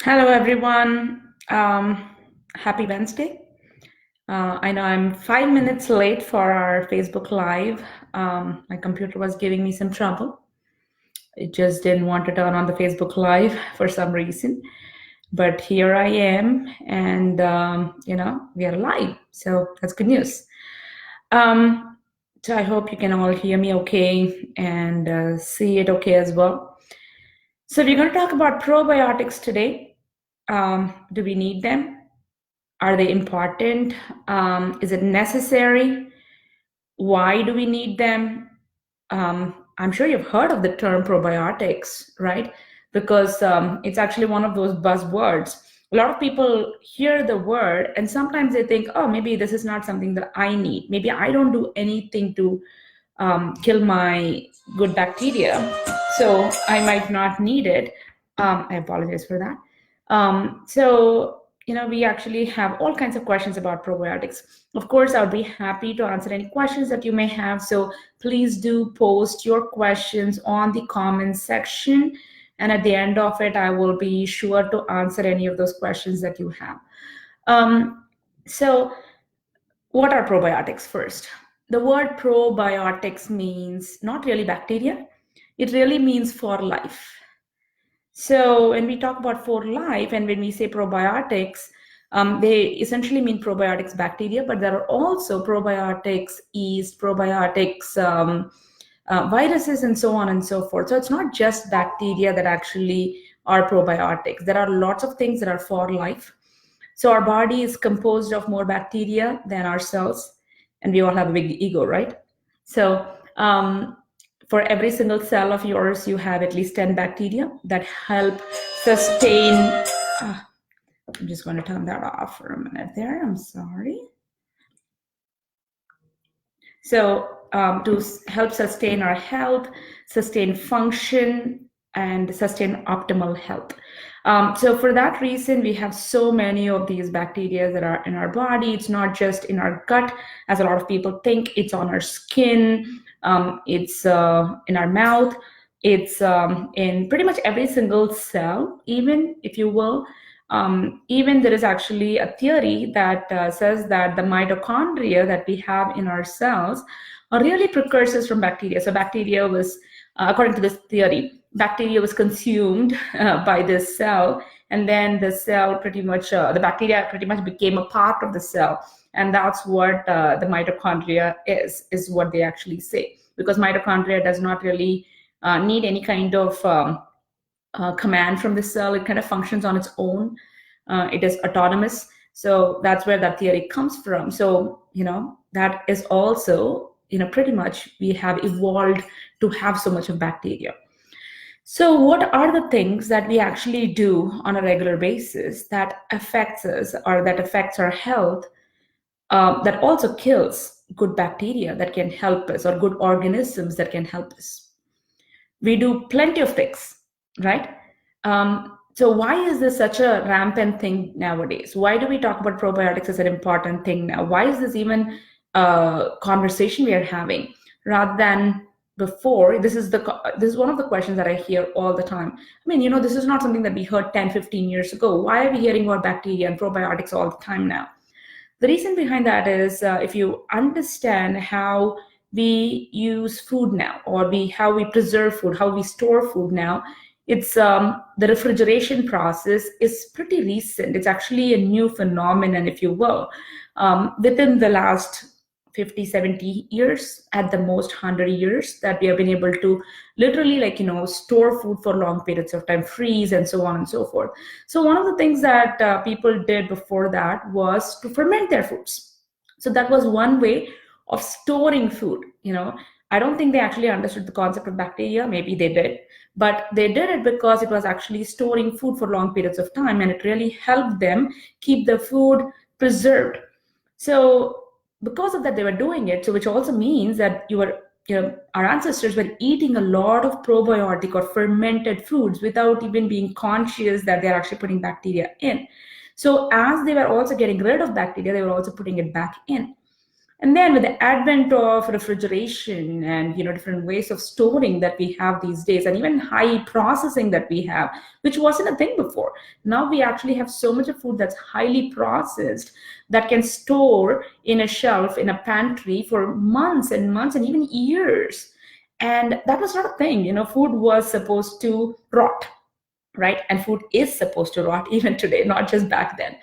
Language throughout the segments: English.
Hello, everyone. Happy Wednesday. I know I'm 5 minutes late for our Facebook Live. My computer was giving me some trouble. It just didn't want to turn on the Facebook Live for some reason. But here I am, and we are live. So that's good news. So I hope you can all hear me okay and see it okay as well. So we're going to talk about probiotics today. Do we need them? Are they important? Is it necessary? Why do we need them? I'm sure you've heard of the term probiotics, right? Because it's actually one of those buzzwords. A lot of people hear the word and sometimes they think, oh, maybe this is not something that I need. Maybe I don't do anything to kill my good bacteria, so I might not need it. I apologize for that. We actually have all kinds of questions about probiotics. Of course, I'll be happy to answer any questions that you may have. So please do post your questions on the comments section. And at the end of it, I will be sure to answer any of those questions that you have. So what are probiotics first? The word probiotics means not really bacteria. It really means for life. So when we talk about for life and when we say probiotics, they essentially mean probiotics bacteria, but there are also probiotics yeast, probiotics viruses, and so on and so forth. So it's not just bacteria that actually are probiotics. There are lots of things that are for life. So our body is composed of more bacteria than our cells, and we all have a big ego, right? So for every single cell of yours, you have at least 10 bacteria that help sustain. I'm just going to turn that off for a minute there. I'm sorry. So to help sustain our health, sustain function, and sustain optimal health. So for that reason, we have so many of these bacteria that are in our body. It's not just in our gut, as a lot of people think. It's on our skin. It's in our mouth. It's in pretty much every single cell, even if you will. Even there is actually a theory that says that the mitochondria that we have in our cells are really precursors from bacteria. So bacteria was, according to this theory, bacteria was consumed by this cell, and then the cell pretty much, the bacteria pretty much became a part of the cell. And that's what the mitochondria is what they actually say. Because mitochondria does not really need any kind of command from the cell. It kind of functions on its own. It is autonomous. So that's where that theory comes from. So, that is also, pretty much we have evolved to have so much of bacteria. So what are the things that we actually do on a regular basis that affects us or that affects our health, that also kills good bacteria that can help us, or good organisms that can help us? We do plenty of things, right? So why is this such a rampant thing nowadays? Why do we talk about probiotics as an important thing now? Why is this even a conversation we are having rather than before? This is one of the questions that I hear all the time. I mean, this is not something that we heard 10, 15 years ago. Why are we hearing about bacteria and probiotics all the time now? The reason behind that is if you understand how we use food now, or how we preserve food, how we store food now, it's the refrigeration process is pretty recent. It's actually a new phenomenon, if you will, within the last 50, 70 years, at the most 100 years, that we have been able to literally store food for long periods of time, freeze, and so on and so forth. So one of the things that people did before that was to ferment their foods. So that was one way of storing food. I don't think they actually understood the concept of bacteria. Maybe they did, but they did it because it was actually storing food for long periods of time, and it really helped them keep the food preserved. So because of that, they were doing it. So which also means that our ancestors were eating a lot of probiotic or fermented foods without even being conscious that they're actually putting bacteria in. So as they were also getting rid of bacteria, they were also putting it back in. And then with the advent of refrigeration and different ways of storing that we have these days, and even high processing that we have, which wasn't a thing before. Now we actually have so much of food that's highly processed that can store in a shelf in a pantry for months and months and even years. And that was not a thing. Food was supposed to rot, right? And food is supposed to rot even today, not just back then.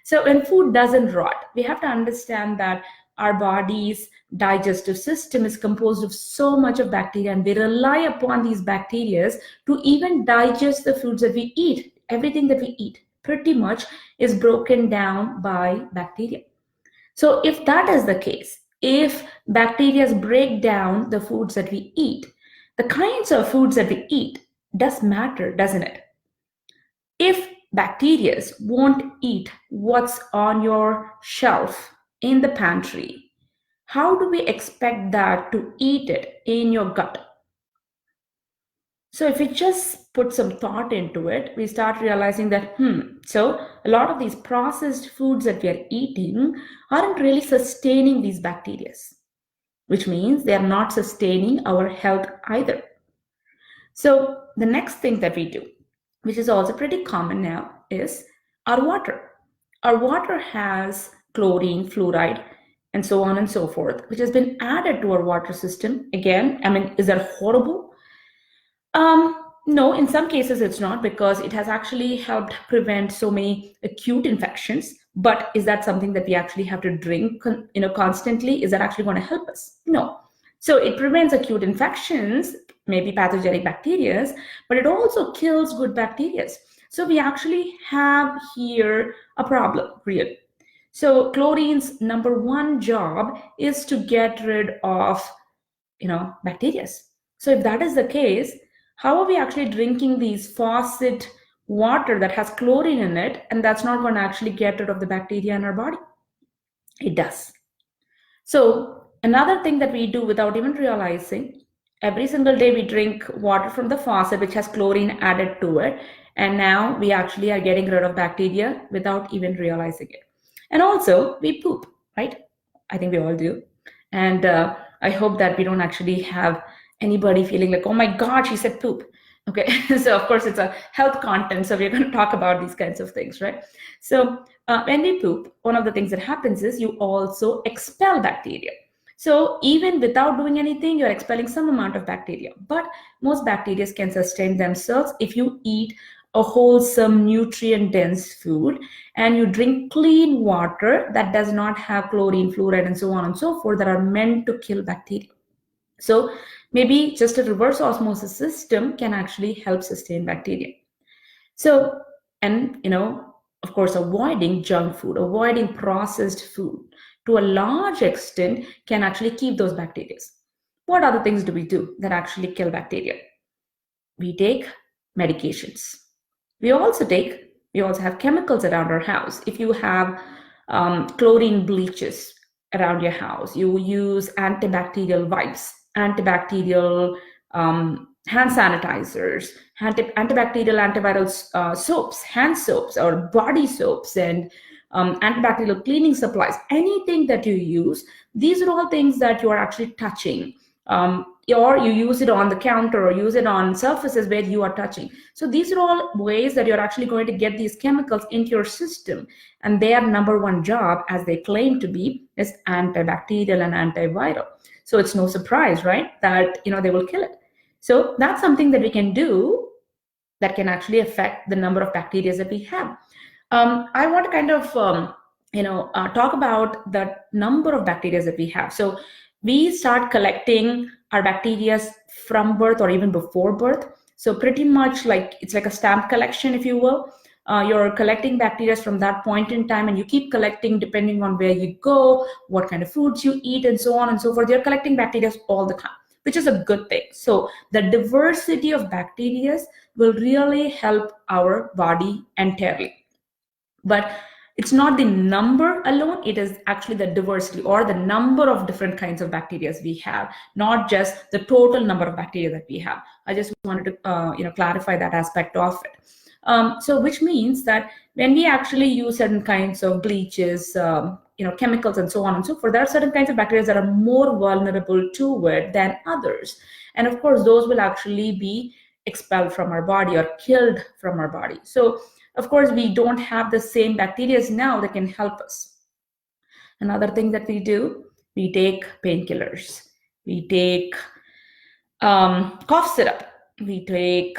So when food doesn't rot, we have to understand that our body's digestive system is composed of so much of bacteria, and we rely upon these bacteria to even digest the foods that we eat. Everything that we eat pretty much is broken down by bacteria. So if that is the case, if bacteria break down the foods that we eat, the kinds of foods that we eat does matter, doesn't it? If bacteria won't eat what's on your shelf in the pantry, how do we expect that to eat it in your gut? So if we just put some thought into it, we start realizing that, so a lot of these processed foods that we are eating aren't really sustaining these bacteria, which means they are not sustaining our health either. So the next thing that we do, which is also pretty common now, is our water. Our water has chlorine, fluoride, and so on and so forth, which has been added to our water system. Again, is that horrible? No, in some cases it's not, because it has actually helped prevent so many acute infections. But is that something that we actually have to drink, constantly? Is that actually going to help us? No. So it prevents acute infections, maybe pathogenic bacteria, but it also kills good bacteria. So we actually have here a problem, really. So chlorine's number one job is to get rid of, bacteria. So if that is the case, how are we actually drinking these faucet water that has chlorine in it, and that's not going to actually get rid of the bacteria in our body? It does. So another thing that we do without even realizing, every single day we drink water from the faucet which has chlorine added to it, and now we actually are getting rid of bacteria without even realizing it. And also we poop, right? I think we all do. And I hope that we don't actually have anybody feeling like, oh my God, she said poop. Okay, so of course it's a health content, so we're going to talk about these kinds of things, right? So when we poop, one of the things that happens is you also expel bacteria. So even without doing anything, you're expelling some amount of bacteria. But most bacteria can sustain themselves if you eat a wholesome, nutrient-dense food and you drink clean water that does not have chlorine, fluoride, and so on and so forth that are meant to kill bacteria. So maybe just a reverse osmosis system can actually help sustain bacteria. So, and of course, avoiding junk food, avoiding processed food to a large extent can actually keep those bacteria. What other things do we do that actually kill bacteria? We take medications. We also have chemicals around our house. If you have chlorine bleaches around your house, you use antibacterial wipes, antibacterial hand sanitizers, antibacterial antiviral soaps, hand soaps or body soaps, and antibacterial cleaning supplies. Anything that you use, these are all things that you are actually touching. Or you use it on the counter or use it on surfaces where you are touching. So these are all ways that you're actually going to get these chemicals into your system, and their number one job, as they claim to be, is antibacterial and antiviral. So it's no surprise, right, that they will kill it. So that's something that we can do that can actually affect the number of bacteria that we have. I want to kind of talk about the number of bacteria that we have. So we start collecting our bacteria from birth or even before birth. So pretty much like it's like a stamp collection, if you will. You're collecting bacteria from that point in time, and you keep collecting depending on where you go, what kind of foods you eat, and so on and so forth. You're collecting bacteria all the time, which is a good thing. So the diversity of bacteria will really help our body entirely. But it's not the number alone, it is actually the diversity or the number of different kinds of bacteria we have, not just the total number of bacteria that we have. I just wanted to clarify that aspect of it. So which means that when we actually use certain kinds of bleaches, chemicals and so on and so forth. There are certain kinds of bacteria that are more vulnerable to it than others. And of course, those will actually be expelled from our body or killed from our body. So of course, we don't have the same bacteria now that can help us. Another thing that we do, we take painkillers. We take cough syrup. We take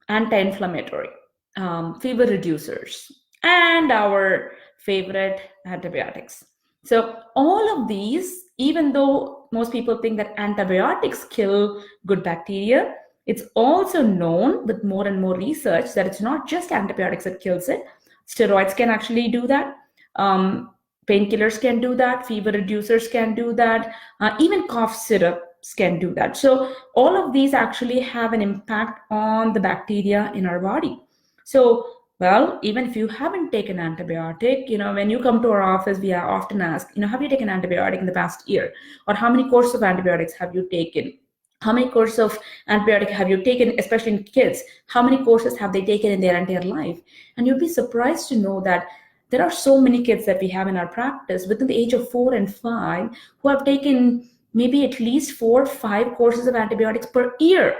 anti-inflammatory, fever reducers, and our favorite antibiotics. So all of these, even though most people think that antibiotics kill good bacteria, it's also known with more and more research that it's not just antibiotics that kills it. Steroids can actually do that. Painkillers can do that. Fever reducers can do that. Even cough syrups can do that. So all of these actually have an impact on the bacteria in our body. So, well, even if you haven't taken antibiotic, when you come to our office, we are often asked, have you taken antibiotic in the past year? Or how many courses of antibiotics have you taken? How many courses of antibiotic have you taken, especially in kids? How many courses have they taken in their entire life? And you'll be surprised to know that there are so many kids that we have in our practice within the age of 4 and 5 who have taken maybe at least 4 or 5 courses of antibiotics per year.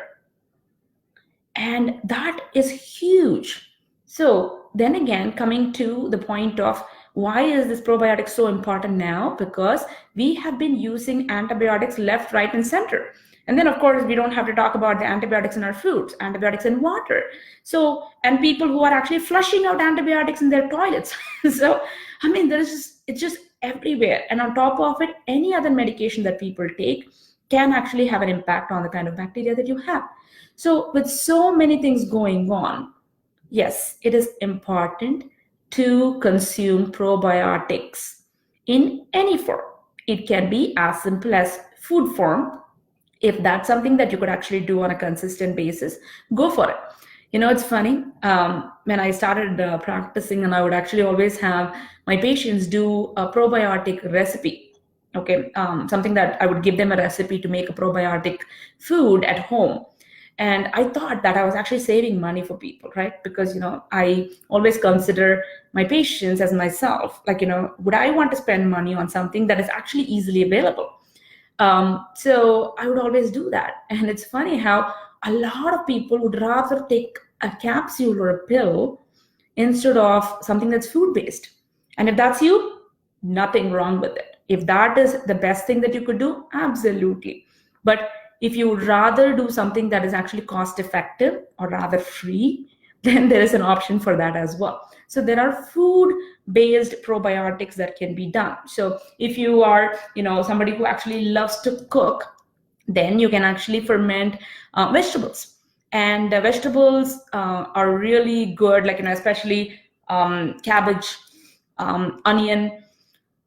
And that is huge. So then again, coming to the point of why is this probiotic so important now? Because we have been using antibiotics left, right, and center. And then, of course, we don't have to talk about the antibiotics in our foods, antibiotics in water. So, and people who are actually flushing out antibiotics in their toilets. So, I mean, it's just everywhere. And on top of it, any other medication that people take can actually have an impact on the kind of bacteria that you have. So, with so many things going on, yes, it is important to consume probiotics in any form. It can be as simple as food form. If that's something that you could actually do on a consistent basis, go for it. It's funny, when I started practicing, and I would actually always have my patients do a probiotic recipe. Okay, something that I would give them a recipe to make a probiotic food at home. And I thought that I was actually saving money for people, right? Because, I always consider my patients as myself. Like, would I want to spend money on something that is actually easily available? So I would always do that. And it's funny how a lot of people would rather take a capsule or a pill instead of something that's food-based. And if that's you, nothing wrong with it. If that is the best thing that you could do, absolutely. But if you would rather do something that is actually cost-effective or rather free, then there is an option for that as well. So there are food-based probiotics that can be done. So if you are, somebody who actually loves to cook, then you can actually ferment vegetables. And vegetables are really good, like, especially cabbage, onion,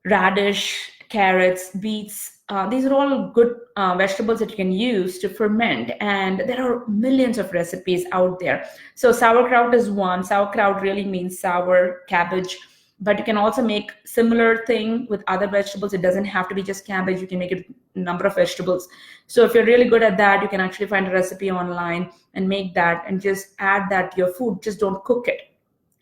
radish, carrots, beets. These are all good vegetables that you can use to ferment, and there are millions of recipes out there. So sauerkraut is one. Sauerkraut really means sour cabbage, but you can also make similar thing with other vegetables. It doesn't have to be just cabbage. You can make it a number of vegetables. So if you're really good at that, you can actually find a recipe online and make that and just add that to your food. Just don't cook it.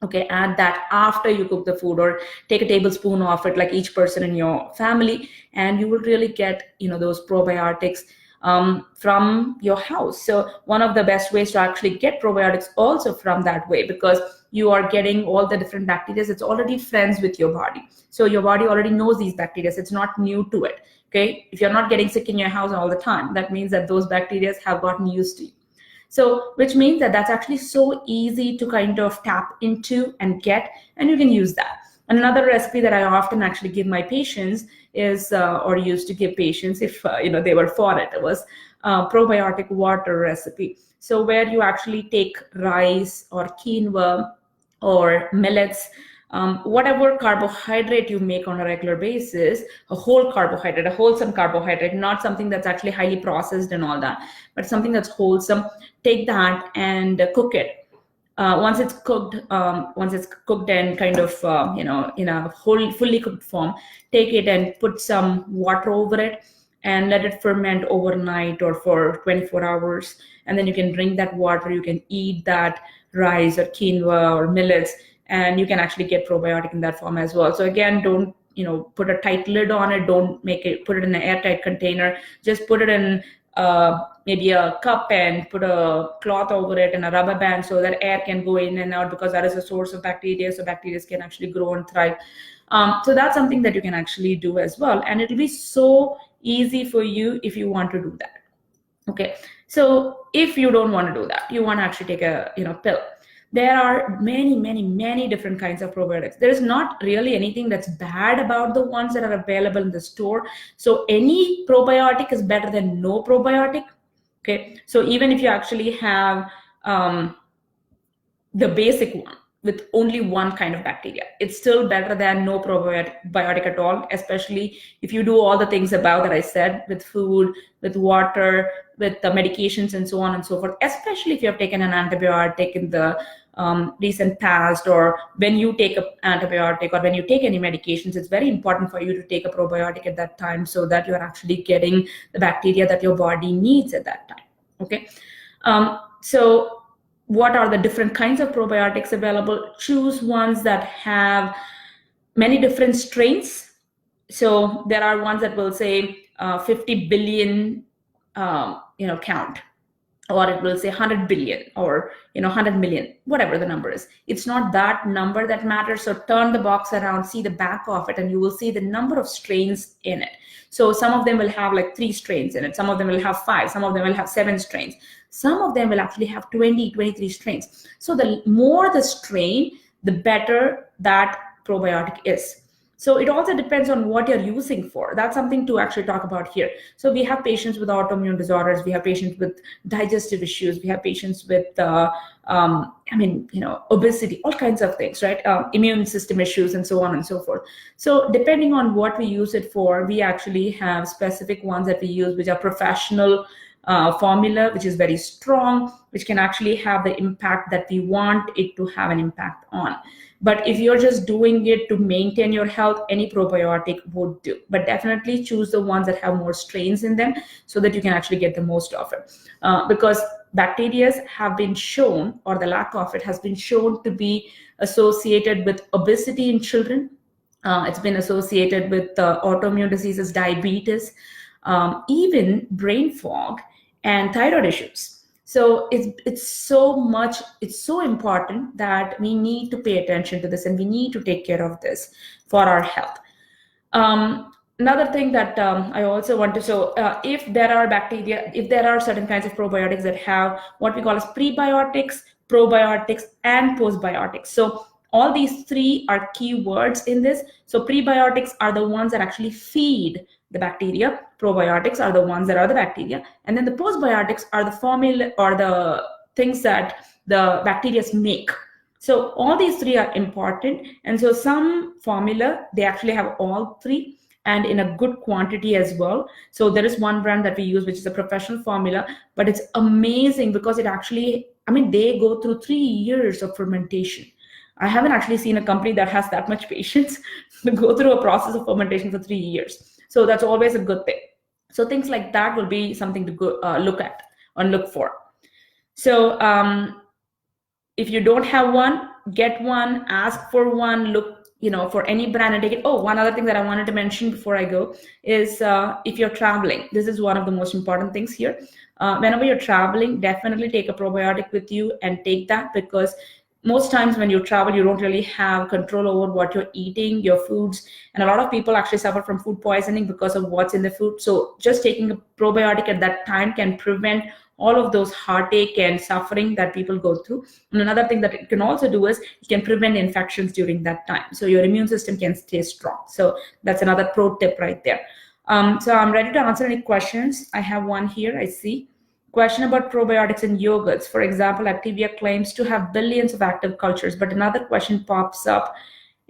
Okay, add that after you cook the food, or take a tablespoon of it, like each person in your family, and you will really get, those probiotics from your house. So one of the best ways to actually get probiotics also from that way, because you are getting all the different bacteria. It's already friends with your body. So your body already knows these bacteria. It's not new to it. Okay, if you're not getting sick in your house all the time, that means that those bacteria have gotten used to you. So, which means that that's actually so easy to kind of tap into and get, and you can use that. And another recipe that I often actually give my patients is, or used to give patients if they were for it, was probiotic water recipe. So where you actually take rice or quinoa or millets, whatever carbohydrate you make on a regular basis, a whole carbohydrate, a wholesome carbohydrate, not something that's actually highly processed and all that, but something that's wholesome. Take that and cook it. Once it's cooked and kind of, in a fully cooked form, take it and put some water over it and let it ferment overnight or for 24 hours. And then you can drink that water. You can eat that rice or quinoa or millets, and you can actually get probiotic in that form as well. So again, don't put a tight lid on it. Don't put it in an airtight container. Just put it in maybe a cup and put a cloth over it and a rubber band so that air can go in and out, because that is a source of bacteria. So bacteria can actually grow and thrive. So that's something that you can actually do as well. And it'll be so easy for you if you want to do that. Okay, so if you don't want to do that, you want to actually take a pill. There are many different kinds of probiotics. There is not really anything that's bad about the ones that are available in the store. So any probiotic is better than no probiotic. Okay, so even if you actually have the basic one with only one kind of bacteria, it's still better than no probiotic at all, especially if you do all the things about that I said, with food, with water, with the medications and so on and so forth, especially if you have taken an antibiotic in the recent past, or when you take an antibiotic or when you take any medications. It's very important for you to take a probiotic at that time so that you're actually getting the bacteria that your body needs at that time. Okay, so what are the different kinds of probiotics available? Choose ones that have many different strains. So there are ones that will say 50 billion count, or it will say 100 billion, or 100 million, whatever the number is. It's not that number that matters. So turn the box around, see the back of it, and you will see the number of strains in it. So some of them will have like 3 strains in it, some of them will have 5, some of them will have 7 strains, some of them will actually have 23 strains. So the more the strain, the better that probiotic is. So it also depends on what you're using for. That's something to actually talk about here. So we have patients with autoimmune disorders, we have patients with digestive issues, we have patients with obesity, all kinds of things, right? Immune system issues and so on and so forth. So depending on what we use it for, we actually have specific ones that we use, which are professional formula, which is very strong, which can actually have the impact that we want it to have an impact on. But if you're just doing it to maintain your health, any probiotic would do. But definitely choose the ones that have more strains in them so that you can actually get the most of it. Because bacteria have been shown, or the lack of it has been shown, to be associated with obesity in children. It's been associated with autoimmune diseases, diabetes, even brain fog and thyroid issues. So it's so important that we need to pay attention to this, and we need to take care of this for our health. Another thing that I also want to show, if there are certain kinds of probiotics that have what we call as prebiotics, probiotics, and postbiotics. So all these 3 are key words in this. So prebiotics are the ones that actually feed the bacteria. Probiotics are the ones that are the bacteria. And then the postbiotics are the formula, or the things that the bacteria make. So all these 3 are important. And so some formula, they actually have all 3, and in a good quantity as well. So there is one brand that we use, which is a professional formula, but it's amazing because it actually, they go through 3 years of fermentation. I haven't actually seen a company that has that much patience to go through a process of fermentation for 3 years. So that's always a good thing. So things like that will be something to go, look at and look for. So if you don't have one, get one, ask for one, look for any brand and take it. Oh, one other thing that I wanted to mention before I go is if you're traveling, this is one of the most important things here. Whenever you're traveling, definitely take a probiotic with you and take that, because most times when you travel, you don't really have control over what you're eating, your foods. And a lot of people actually suffer from food poisoning because of what's in the food. So just taking a probiotic at that time can prevent all of those heartache and suffering that people go through. And another thing that it can also do is it can prevent infections during that time. So your immune system can stay strong. So that's another pro tip right there. So I'm ready to answer any questions. I have one here, I see. Question about probiotics in yogurts. For example, Activia claims to have billions of active cultures, but another question pops up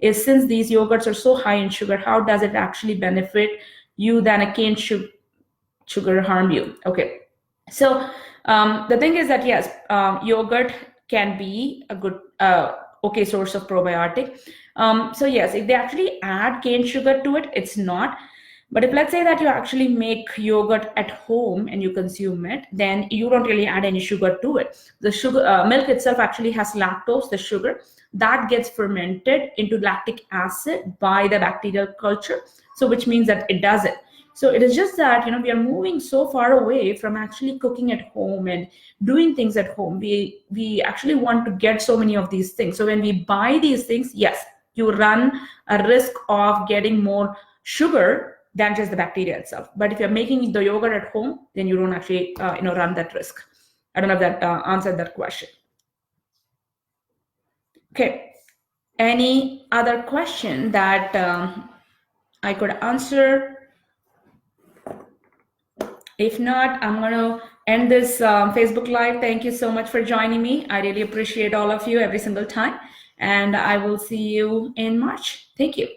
is, since these yogurts are so high in sugar, how does it actually benefit you than a cane sugar harm you? Okay, so the thing is that yes, yogurt can be a good, okay source of probiotic. So yes, if they actually add cane sugar to it, it's not. But if let's say that you actually make yogurt at home and you consume it, then you don't really add any sugar to it. The sugar milk itself actually has lactose, the sugar that gets fermented into lactic acid by the bacterial culture. So which means that it does it. So it is just that, we are moving so far away from actually cooking at home and doing things at home. We actually want to get so many of these things. So when we buy these things, yes, you run a risk of getting more sugar than just the bacteria itself. But if you're making the yogurt at home, then you don't actually run that risk. I don't know if that answered that question. Okay, any other question that I could answer? If not, I'm going to end this Facebook Live. Thank you so much for joining me. I really appreciate all of you every single time. And I will see you in March. Thank you.